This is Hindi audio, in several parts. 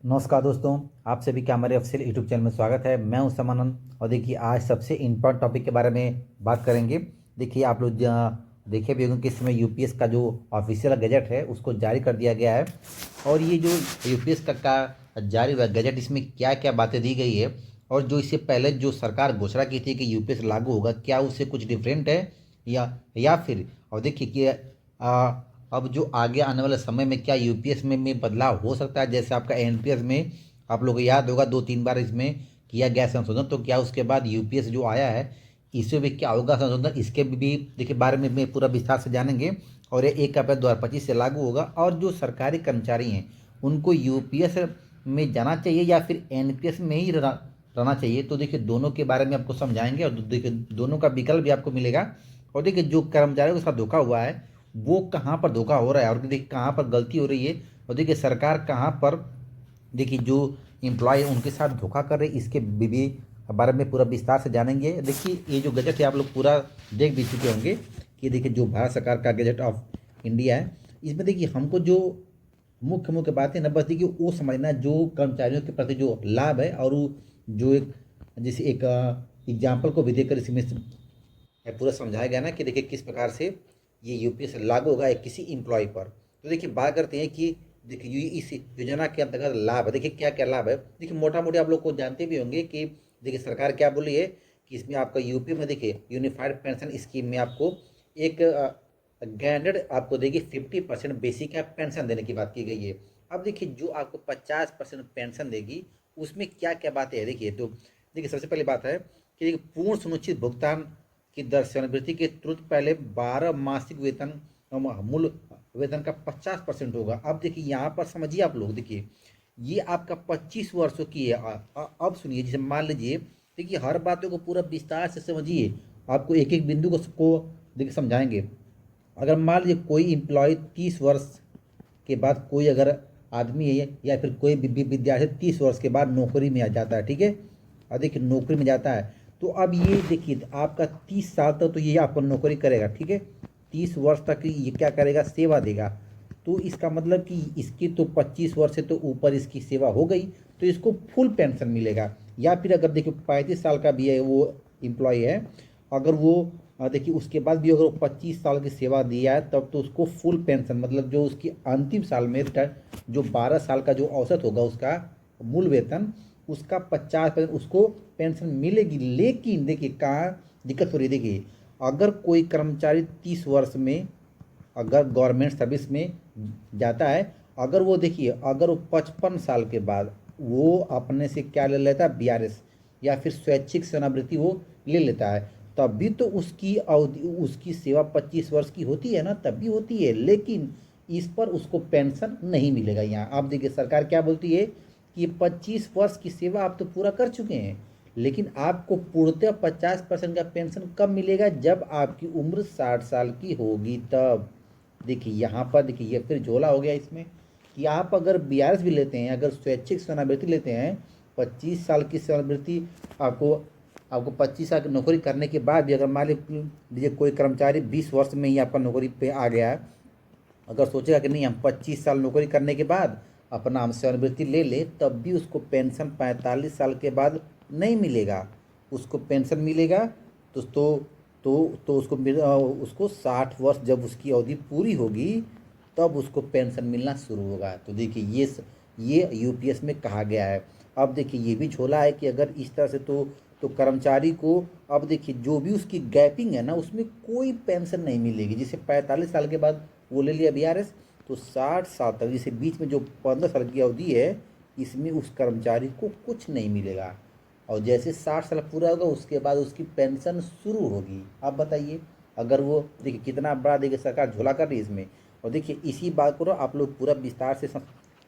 नमस्कार दोस्तों, आप सभी का हमारे ऑफिशियल यूट्यूब चैनल में स्वागत है। मैं हूं समानंद और देखिए आज सबसे इम्पोर्टेंट टॉपिक के बारे में बात करेंगे। देखिए आप लोग देखे भी होंगे कि इस समय यूपीएस का जो ऑफिशियल गजट है उसको जारी कर दिया गया है। और ये जो यूपीएस का जारी हुआ गजट, इसमें क्या क्या बातें दी गई है और जो इससे पहले जो सरकार घोषणा की थी कि यूपीएस लागू होगा, क्या उससे कुछ डिफरेंट है या फिर। और देखिए कि अब जो आगे आने वाले समय में क्या यूपीएस में बदलाव हो सकता है। जैसे आपका एनपीएस में आप लोगों को याद होगा 2-3 बार इसमें किया गया संशोधन, तो क्या उसके बाद यूपीएस जो आया है इसमें भी क्या होगा संशोधन, इसके भी देखिए बारे में पूरा विस्तार से जानेंगे। और ये 1 अप्रैल 2025 से लागू होगा। और जो सरकारी कर्मचारी हैं उनको यूपीएस में जाना चाहिए या फिर एनपीएस में ही रहना चाहिए, तो देखिए दोनों के बारे में आपको समझाएंगे और देखिए दोनों का विकल्प भी आपको मिलेगा। और देखिए जो कर्मचारियों के साथ धोखा हुआ है वो कहाँ पर धोखा हो रहा है और देखिए कहाँ पर गलती हो रही है। और देखिए सरकार कहाँ पर देखिए जो एम्प्लॉय उनके साथ धोखा कर रहे हैं, इसके भी बारे में पूरा विस्तार से जानेंगे। देखिए ये जो गजट है आप लोग पूरा देख भी चुके होंगे कि देखिए जो भारत सरकार का गजट ऑफ इंडिया है, इसमें देखिए हमको जो मुख्य मुख्य बातें न बस देखिए वो समझना जो कर्मचारियों के प्रति जो लाभ है, और वो जो एक जैसे एक एग्जाम्पल को भी देकर इसमें पूरा समझाया गया ना कि देखिए किस प्रकार से ये यूपीएस लागू होगा एक किसी इम्प्लॉय पर। तो देखिए बात करते हैं कि देखिए इस योजना के अंतर्गत लाभ है। देखिए क्या क्या लाभ है, देखिए मोटा मोटी आप लोग को जानते भी होंगे कि देखिए सरकार क्या बोली है कि इसमें आपका यूपी में देखिए यूनिफाइड पेंशन स्कीम में आपको एक गारंटेड आपको देगी 50% बेसिक है पेंशन देने की बात की गई है। अब देखिए जो आपको 50% पेंशन देगी उसमें क्या क्या बातें हैं। देखिए तो देखिए सबसे पहली बात है कि देखिए पूर्ण सुनिश्चित भुगतान की दर सेवानिवृत्ति के तुरंत पहले 12 मासिक वेतन मूल वेतन का 50% होगा। अब देखिए यहाँ पर समझिए आप लोग, देखिए ये आपका 25 वर्षों की है। अब सुनिए, जैसे मान लीजिए देखिए हर बातों को पूरा विस्तार से समझिए, आपको एक एक बिंदु को देखिए समझाएंगे। अगर मान लीजिए कोई एम्प्लॉय 30 वर्ष के बाद कोई अगर आदमी है या फिर कोई विद्यार्थी 30 वर्ष के बाद नौकरी में आ जाता है, ठीक है। और देखिए नौकरी में जाता है तो अब ये देखिए आपका 30 साल तक तो ये आपको नौकरी करेगा, ठीक है। 30 वर्ष तक ये क्या करेगा, सेवा देगा। तो इसका मतलब कि इसकी तो 25 वर्ष से तो ऊपर इसकी सेवा हो गई तो इसको फुल पेंशन मिलेगा। या फिर अगर देखिए 35 साल का भी है वो एम्प्लॉय है, अगर वो देखिए उसके बाद भी अगर वो 25 साल की सेवा दिया है तब तो उसको फुल पेंशन, मतलब जो उसकी अंतिम साल में रिटायर जो 12 साल का जो औसत होगा उसका मूल वेतन, उसका 50% उसको पेंशन मिलेगी। लेकिन देखिए कहाँ दिक्कत हो रही है, देखिए अगर कोई कर्मचारी 30 वर्ष में अगर गवर्नमेंट सर्विस में जाता है, अगर वो देखिए अगर वो 55 साल के बाद वो अपने से क्या ले लेता है, बीआरएस या फिर स्वैच्छिक सेवानिवृत्ति वो ले लेता है, तब भी तो उसकी अवधि उसकी सेवा 25 वर्ष की होती है ना, तब भी होती है। लेकिन इस पर उसको पेंशन नहीं मिलेगा। यहाँ आप देखिए सरकार क्या बोलती है कि 25 वर्ष की सेवा आप तो पूरा कर चुके हैं, लेकिन आपको पूर्णतः 50% का पेंशन कब मिलेगा, जब आपकी उम्र 60 साल की होगी तब। देखिए यहाँ पर देखिए ये फिर झोला हो गया इसमें कि आप अगर बीआरएस भी लेते हैं, अगर स्वैच्छिक सेवानिवृत्ति लेते हैं, 25 साल की सेवानिवृत्ति आपको आपको 25 साल की नौकरी करने के बाद भी अगर मान लीजिए कोई कर्मचारी 20 वर्ष में ही आपका नौकरी पे आ गया है, अगर सोचेगा कि नहीं हम 25 साल नौकरी करने के बाद अपना हम सेवानिवृत्ति ले ले, तब भी उसको पेंशन 45 साल के बाद नहीं मिलेगा। उसको पेंशन मिलेगा तो उसको 60 वर्ष जब उसकी अवधि पूरी होगी तब उसको पेंशन मिलना शुरू होगा। तो देखिए ये यूपीएस में कहा गया है। अब देखिए ये भी झोला है कि अगर इस तरह से तो कर्मचारी को अब देखिए जो भी उसकी गैपिंग है ना उसमें कोई पेंशन नहीं मिलेगी। जैसे 45 साल के बाद वो ले लिया बीआरएस, तो 60 साल तक जैसे बीच में जो 15 साल की अवधि है इसमें उस कर्मचारी को कुछ नहीं मिलेगा। और जैसे 60 साल पूरा होगा उसके बाद उसकी पेंशन शुरू होगी। आप बताइए, अगर वो देखिए कितना बड़ा देखिए सरकार झोला कर रही है इसमें। और देखिए इसी बात को ना आप लोग पूरा विस्तार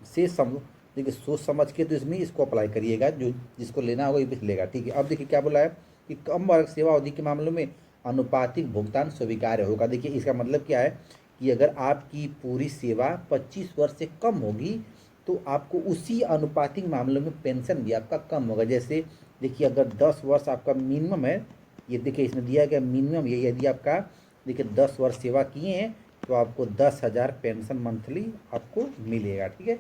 से सम देखिए सोच समझ के तो इसमें इसको अप्लाई करिएगा, जो जिसको लेना होगा ये भी लेगा, ठीक है। अब देखिए क्या बोला है कि कम वर्ग सेवा अवधि के मामलों में अनुपातिक भुगतान स्वीकार्य होगा। देखिए इसका मतलब क्या है कि अगर आपकी पूरी सेवा 25 वर्ष से कम होगी तो आपको उसी अनुपातिक मामलों में पेंशन भी आपका कम होगा। जैसे देखिए अगर 10 वर्ष आपका मिनिमम है, ये देखिए इसमें दिया गया मिनिमम ये, यदि आपका देखिए 10 वर्ष सेवा किए हैं तो आपको 10,000 पेंशन मंथली आपको मिलेगा, ठीक है।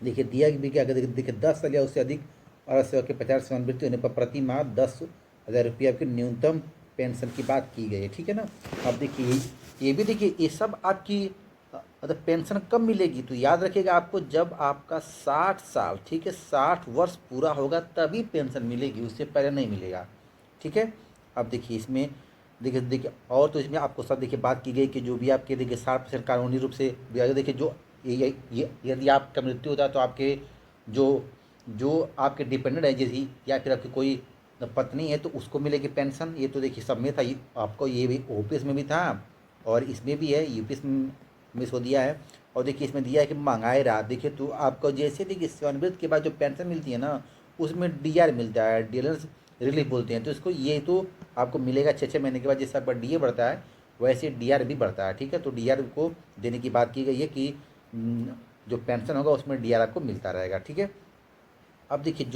देखिए दिया भी क्या, अगर देखिए 10 साल या उससे अधिक और सेवा के 50 सेवानिवृत्ति होने पर प्रति माह 10,000 रुपया आपकी न्यूनतम पेंशन की बात की गई है, ठीक है ना। अब देखिए ये भी देखिए, ये सब आपकी मतलब पेंशन कब मिलेगी, तो याद रखिएगा आपको, जब आपका 60 साल, ठीक है, 60 वर्ष पूरा होगा तभी पेंशन मिलेगी, उससे पहले नहीं मिलेगा, ठीक है। अब देखिए इसमें देखिए देखिए और तो इसमें आपको सब देखिए बात की गई कि जो भी आपके देखिए 60% कानूनी रूप से ब्याज, देखिए जो ये यदि आपका मृत्यु होता है तो आपके जो जो आपके डिपेंडेंट है, जैसे या फिर आपकी कोई पत्नी है तो उसको मिलेगी पेंशन। ये तो देखिए सब में था, आपको ये भी ओपीएस में भी था और इसमें भी है, यूपीएस में इसको दिया है। और देखिए इसमें दिया है कि महंगाई राहत, देखिए तो आपको जैसे देखिए सेवानिवृत्त के बाद जो पेंशन मिलती है ना, उसमें डीआर मिलता है, डीलर्स रिलीफ बोलते हैं, तो इसको ये तो आपको मिलेगा 6 6 महीने के बाद, जैसे आपका डीए बढ़ता है वैसे डीआर भी बढ़ता है, ठीक है। तो डीआर को देने की बात की गई है कि जो पेंशन होगा उसमें डीआर आपको मिलता रहेगा, ठीक है। अब देखिए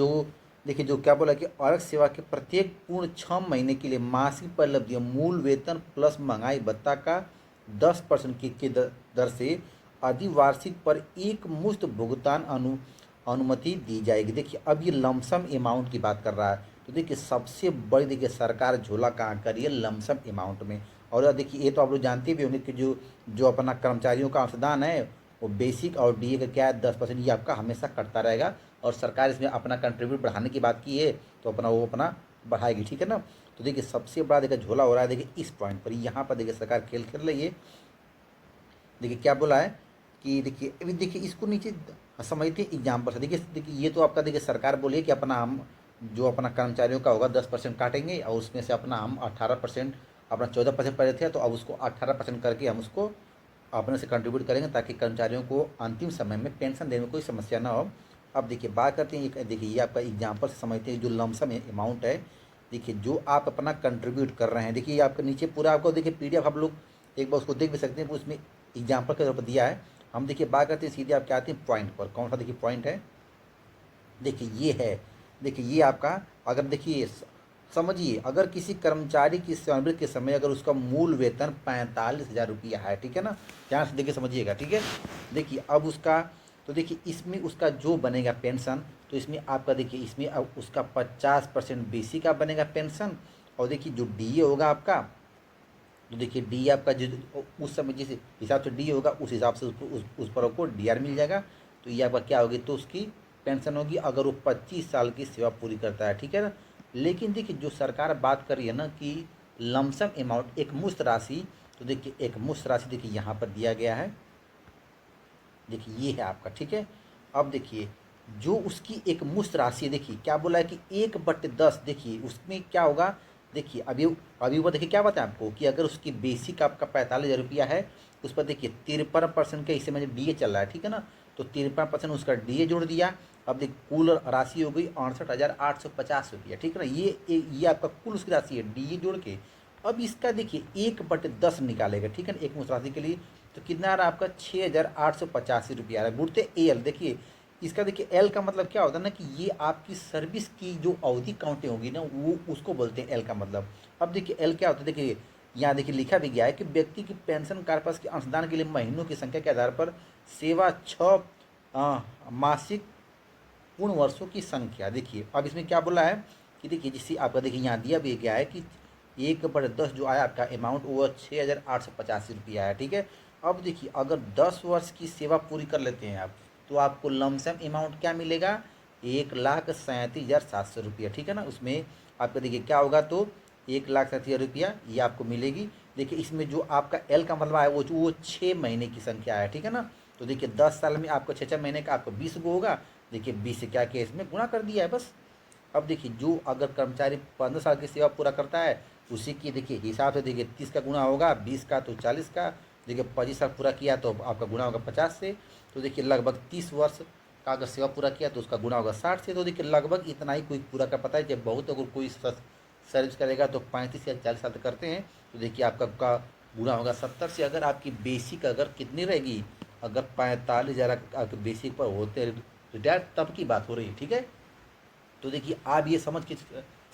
जो क्या बोला कि आरक्षित सेवा के प्रत्येक पूर्ण 6 महीने के लिए मासिक परिलब्ध मूल वेतन प्लस महंगाई भत्ता का 10% की दर से अधिवार्षिक पर एक मुश्त भुगतान अनुमति दी जाएगी। देखिए अब ये लमसम अमाउंट की बात कर रहा है, तो देखिए सबसे बड़ी देखिए सरकार झोला कहाँ कर रही है, लमसम अमाउंट में। और देखिए ये तो आप लोग जानते भी होंगे कि जो जो अपना कर्मचारियों का अंशदान है वो बेसिक और डीए का क्या है 10%, ये आपका हमेशा कटता रहेगा। और सरकार इसमें अपना कंट्रीब्यूट बढ़ाने की बात की है तो अपना बढ़ाएगी, ठीक है ना। तो देखिए सबसे बड़ा देखिए झोला हो रहा है देखिए इस पॉइंट पर, यहाँ पर देखिए सरकार खेल खेल रही है। देखिए क्या बोला है कि देखिए अभी देखिए इसको नीचे समझते एग्जाम्पल से, देखिए देखिए ये तो आपका देखिए सरकार बोली है कि अपना हम जो अपना कर्मचारियों का होगा 10% काटेंगे और उसमें से अपना हम 18%, अपना 14% पड़े थे तो अब उसको 18% करके हम उसको अपने से कंट्रीब्यूट करेंगे ताकि कर्मचारियों को अंतिम समय में पेंशन देने में कोई समस्या ना हो। अब देखिए बात करते हैं, देखिए ये आपका एग्जाम्पल से समझते हैं, जो लमसम अमाउंट है, देखिए जो आप अपना कंट्रीब्यूट कर रहे हैं, देखिए ये आपके नीचे पूरा आपको देखिए पीडीएफ आप लोग एक बार उसको देख भी सकते हैं, उसमें एग्जाम्पल के तौर पर दिया है। हम देखिए बात करते हैं सीधे आप क्या आते हैं पॉइंट पर, कौन सा देखिए पॉइंट है, देखिए ये है, देखिए ये आपका, अगर देखिए समझिए, अगर किसी कर्मचारी की सेवानिवृत्ति के समय अगर उसका मूल वेतन 45,000 रुपया है, ठीक है ना, ध्यान से देखिए समझिएगा, ठीक है। देखिए अब उसका, तो देखिए इसमें उसका जो बनेगा पेंशन, तो इसमें आपका देखिए इसमें अब उसका 50% बेसिक का बनेगा पेंशन, और देखिए जो डीए होगा आपका, तो देखिए डी आपका जो उस समय जिस हिसाब से डी होगा उस हिसाब से उस पर आपको डीआर मिल जाएगा। तो ये आपका क्या होगी, तो उसकी पेंशन होगी अगर वो 25 साल की सेवा पूरी करता है, ठीक है ना। लेकिन देखिए जो सरकार बात कर रही है ना कि लमसम अमाउंट एक मुश्त राशि, तो देखिए एक मुश्त राशि देखिए यहाँ पर दिया गया है, देखिए ये है आपका, ठीक है। अब देखिए जो उसकी एक मुश्त राशि है, देखिए क्या बोला है कि 1/10, देखिए उसमें क्या होगा, देखिए अभी अभी वो देखिए क्या बताया आपको कि अगर उसकी बेसिक आपका 45,000 रुपया है, उस पर देखिए 53% के हिस्से में डीए चल रहा है, ठीक है ना। तो 53% उसका डीए जोड़ दिया, अब देखिए कुल राशि हो गई 68,850 रुपया, ठीक है ना। ये आपका कुल उसकी राशि है डीए जोड़ के। अब इसका देखिए 1/10 निकालेगा, ठीक है ना, एक मुश्त राशि के लिए, तो कितना आ रहा है आपका 6,885 रुपया आ रहा है। गुड़ते एल, देखिए इसका देखिए एल का मतलब क्या होता है ना कि ये आपकी सर्विस की जो अवधि काउंटिंग होगी ना वो उसको बोलते हैं एल का मतलब। अब देखिए एल क्या होता है, देखिए यहाँ देखिए लिखा भी गया है कि व्यक्ति की पेंशन कार्पस के अंशदान के लिए महीनों की संख्या के आधार पर सेवा 6 मासिक पूर्ण वर्षों की संख्या। देखिए अब इसमें क्या बोला है कि देखिए जिससे आपका देखिए यहाँ दिया भी गया है कि 1/10 जो आया आपका अमाउंट वो 6,885 रुपया है, ठीक है। अब देखिए अगर 10 वर्ष की सेवा पूरी कर लेते हैं आप, तो आपको लमसम अमाउंट क्या मिलेगा, 1,37,700 रुपया, ठीक है ना। उसमें आपका देखिए क्या होगा, तो 1,37,000 रुपया ये आपको मिलेगी। देखिए इसमें जो आपका एल का मतलब है वो 6 महीने की संख्या है, ठीक है ना। तो देखिए 10 साल में आपको 6 6 महीने का आपको 20 गो होगा, देखिए 20 से क्या किया इसमें गुणा कर दिया है बस। अब देखिए जो अगर कर्मचारी 15 साल की सेवा पूरा करता है उसी की देखिए हिसाब से देखिए 30 का गुणा होगा 20 का तो 40 का, देखिए 25 साल पूरा किया तो आपका गुणा होगा 50 से, तो देखिए लगभग 30 वर्ष का अगर सेवा पूरा किया तो उसका गुणा होगा 60 से। तो देखिए लगभग इतना ही कोई पूरा कर पाता है, जब बहुत अगर कोई सर्विस करेगा तो 35 या 40 साल तक करते हैं, तो देखिए आपका गुणा होगा 70 से। अगर आपकी बेसिक अगर कितनी रहेगी, अगर 45,000 आपके बेसिक पर होते रिटायर तब की बात हो रही है, ठीक है। तो देखिए आप ये समझ के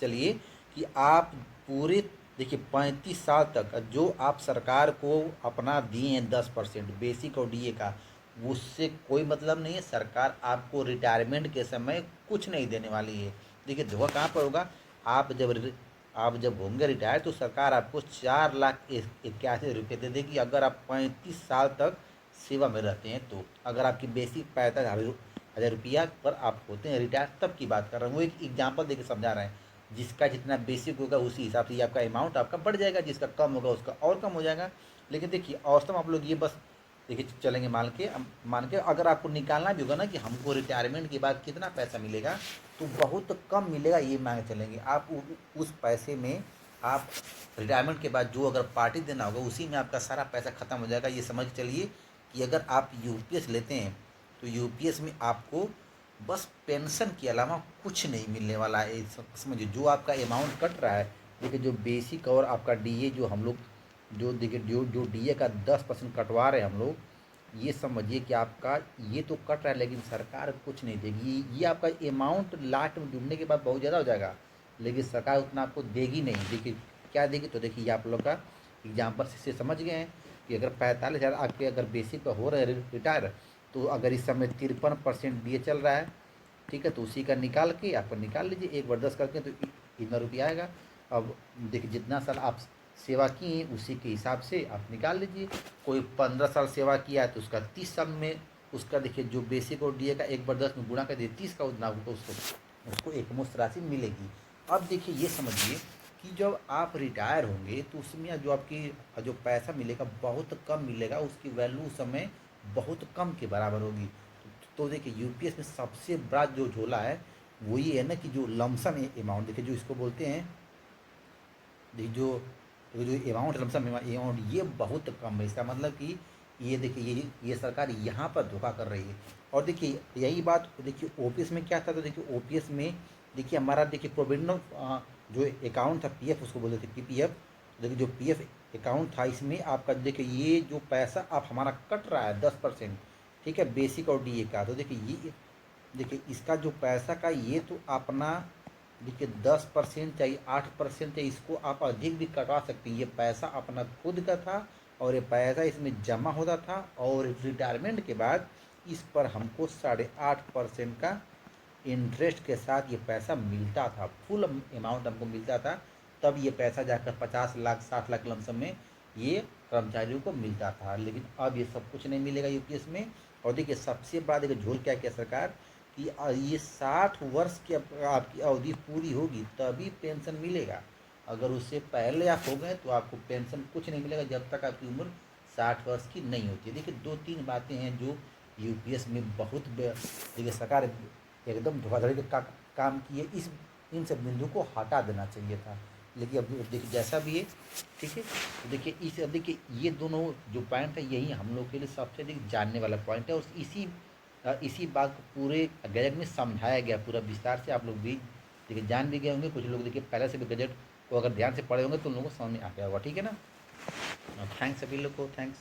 चलिए कि आप पूरे देखिए 35 साल तक जो आप सरकार को अपना दिए हैं 10% बेसिक और डीए का, उससे कोई मतलब नहीं है। सरकार आपको रिटायरमेंट के समय कुछ नहीं देने वाली है। देखिए धोखा कहाँ पर होगा, आप जब होंगे रिटायर तो सरकार आपको 4,81,000 रुपये दे देगी, अगर आप 35 साल तक सेवा में रहते हैं तो। अगर आपकी बेसिक 65,000 रुपया पर आप होते हैं रिटायर, तब की बात कर रहा हूँ। वो एक एग्जाम्पल देके समझा रहे हैं। जिसका जितना बेसिक होगा उसी हिसाब से आपका अमाउंट आपका बढ़ जाएगा, जिसका कम होगा उसका और कम हो जाएगा। लेकिन देखिए औसतम आप लोग ये बस देखिए चलेंगे मान के अगर आपको निकालना भी होगा ना कि हमको रिटायरमेंट के बाद कितना पैसा मिलेगा, तो बहुत कम मिलेगा, ये मान के चलेंगे। आप उस पैसे में आप रिटायरमेंट के बाद जो अगर पार्टी देना होगा उसी में आपका सारा पैसा ख़त्म हो जाएगा। ये समझ चलिए कि अगर आप यूपीएस लेते हैं तो यूपीएस में आपको बस पेंशन के अलावा कुछ नहीं मिलने वाला है। समझिए जो आपका अमाउंट कट रहा है, देखिए जो बेसिक और आपका डीए जो हम लोग जो देखिए जो डीए का 10% कटवा रहे हैं हम लोग, ये समझिए कि आपका ये तो कट रहा है लेकिन सरकार कुछ नहीं देगी। ये आपका अमाउंट लास्ट में जुड़ने के बाद बहुत ज़्यादा हो जाएगा, लेकिन सरकार उतना आपको देगी नहीं। देखिए क्या देगी, तो देखिए ये आप लोग का एग्जाम्पल से समझ गए हैं कि अगर 45,000 आपके अगर बेसिक पर हो रहे हैं रिटायर, तो अगर इस समय 53% डीए चल रहा है, ठीक है, तो उसी का निकाल के आप निकाल लीजिए 1/10 करके, तो इतना रुपया आएगा। अब देखिए जितना साल आप सेवा की उसी के हिसाब से आप निकाल लीजिए। कोई 15 साल सेवा किया है तो उसका 30 साल में उसका देखिए जो बेसिक और डीए का 1/10 में गुणा कर दिए 30 का उतना होगा, उसको एक मुश्त राशि मिलेगी। अब देखिए ये समझिए कि जब आप रिटायर होंगे तो उसमें जो आपकी जो पैसा मिलेगा बहुत कम मिलेगा, उसकी वैल्यू उस समय बहुत कम के बराबर होगी। तो देखिए यूपीएस में सबसे बड़ा जो झोला है वो ये है ना कि जो लमसम अमाउंट, देखिए जो इसको बोलते हैं, देखिए जो अमाउंट लमसम अमाउंट ये बहुत कम है। इसका मतलब कि ये देखिए ये सरकार यहाँ पर धोखा कर रही है। और देखिए यही बात देखिए ओपीएस में क्या था, तो देखिए ओपीएस में देखिए हमारा देखिए प्रोविडेंट जो अकाउंट था पीएफ, उसको बोलते थे पीपीएफ। देखिए जो पीएफ अकाउंट था इसमें आपका देखिए ये जो पैसा आप हमारा कट रहा है 10%, ठीक है, बेसिक और डीए का, तो देखिए ये देखिए इसका जो पैसा का ये तो अपना देखिए 10% चाहिए 8% चाहिए, इसको आप अधिक भी कटवा सकते हैं। ये पैसा अपना खुद का था और ये पैसा इसमें जमा होता था, और रिटायरमेंट के बाद इस पर हमको 8.5% का इंटरेस्ट के साथ ये पैसा मिलता था, फुल अमाउंट हमको मिलता था। तब ये पैसा जाकर 50 लाख 60 लाख लमसम में ये कर्मचारियों को मिलता था। लेकिन अब ये सब कुछ नहीं मिलेगा यूपीएस में। और देखिए सबसे बड़ा देखिए झोल क्या किया सरकार कि ये 60 वर्ष की आपकी अवधि पूरी होगी तभी पेंशन मिलेगा। अगर उससे पहले आप हो गए तो आपको पेंशन कुछ नहीं मिलेगा जब तक आपकी उम्र 60 वर्ष की नहीं होती है। देखिए 2-3 बातें हैं जो यूपीएस में बहुत देखिए सरकार एकदम धोखाधड़ी का काम की है। इन सब बिंदु को हटा देना चाहिए था, लेकिन अब देखिए जैसा भी है, ठीक है। तो देखिए अब देखिए ये दोनों जो पॉइंट है यही हम लोग के लिए सबसे अधिक जानने वाला पॉइंट है, और इसी बात को पूरे गजट में समझाया गया पूरा विस्तार से। आप लोग भी देखिए जान भी गए होंगे, कुछ लोग देखिए पहले से भी गजट को अगर ध्यान से पढ़े होंगे तो उन लोगों को समझ में आ गया होगा, ठीक है ना। थैंक्स सभी लोग को, थैंक्स।